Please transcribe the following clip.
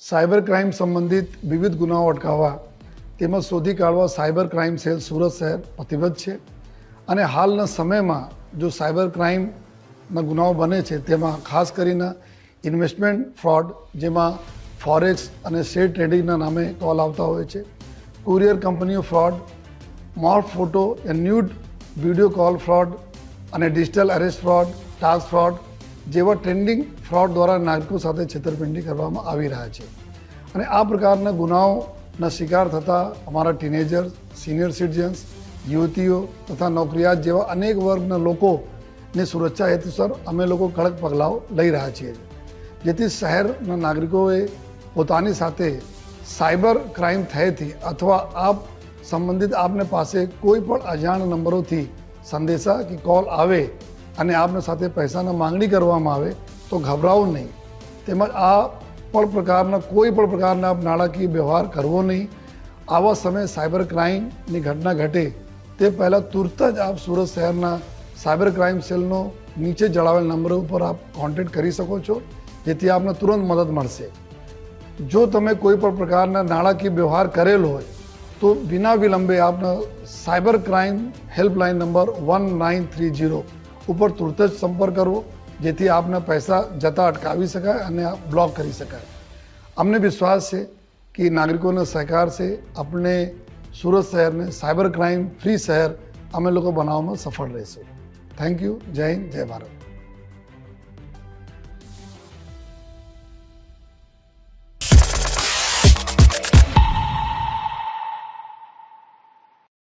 Cyber crime સંબંધિત વિવિધ ગુનાઓ અટકાવવા તેમજ શોધી કાઢવા સાયબર ક્રાઇમ સેલ સુરત શહેર પ્રતિબદ્ધ છે અને હાલના સમયમાં જો સાયબર ક્રાઇમના ગુનાઓ બને છે તેમાં ખાસ કરીને ઇન્વેસ્ટમેન્ટ ફ્રોડ, જેમાં ફોરેક્સ અને શેર ટ્રેડિંગના નામે કોલ આવતા હોય છે, કુરિયર કંપનીઓ ફ્રોડ, મોર્ફ ફોટો અને ન્યૂડ વિડીયો કોલ ફ્રોડ અને digital arrest fraud, task fraud જેવા ટ્રેન્ડિંગ ફ્રોડ દ્વારા નાગરિકો સાથે છેતરપિંડી કરવામાં આવી રહ્યા છે. અને આ પ્રકારના ગુનાઓના શિકાર થતા અમારા ટીનેજર્સ, સિનિયર સિટીઝન્સ, યુવતીઓ તથા નોકરિયાત જેવા અનેક વર્ગના લોકોની સુરક્ષા હેતુસર અમે લોકો કડક પગલાઓ લઈ રહ્યા છીએ, જેથી શહેરના નાગરિકોએ પોતાની સાથે સાયબર ક્રાઇમ થયેથી અથવા આપ સંબંધિત આપને પાસે કોઈ પણ અજાણ નંબરોથી સંદેશા કે કોલ આવે અને આપને સાથે પૈસાના માંગણી કરવામાં આવે તો ગભરાવો નહીં, તેમજ આ કોઈ પણ પ્રકારના આપ નાણાકીય વ્યવહાર કરવો નહીં. આવા સમયે સાયબર ક્રાઇમની ઘટના ઘટે તે પહેલાં તુરત જ આપ સુરત શહેરના સાયબર ક્રાઇમ સેલનો નીચે જણાવેલ નંબરો ઉપર આપ કોન્ટેક્ટ કરી શકો છો, જેથી આપને તુરંત મદદ મળશે. જો તમે કોઈ પણ પ્રકારના નાણાકીય વ્યવહાર કરેલો હોય તો વિના વિલંબે આપના સાયબર ક્રાઇમ હેલ્પલાઇન નંબર 1930 ઉપર તુરત જ સંપર્ક કરવો, જેથી આપના પૈસા જતા અટકાવી શકાય અને બ્લોક કરી શકાય. અમને વિશ્વાસ છે કે નાગરિકોના સહકાર છે આપણે સુરત શહેરને સાયબર ક્રાઇમ ફ્રી શહેર અમે લોકો બનાવવામાં સફળ રહીશું. Thank you. જય હિન્દ, જય ભારત.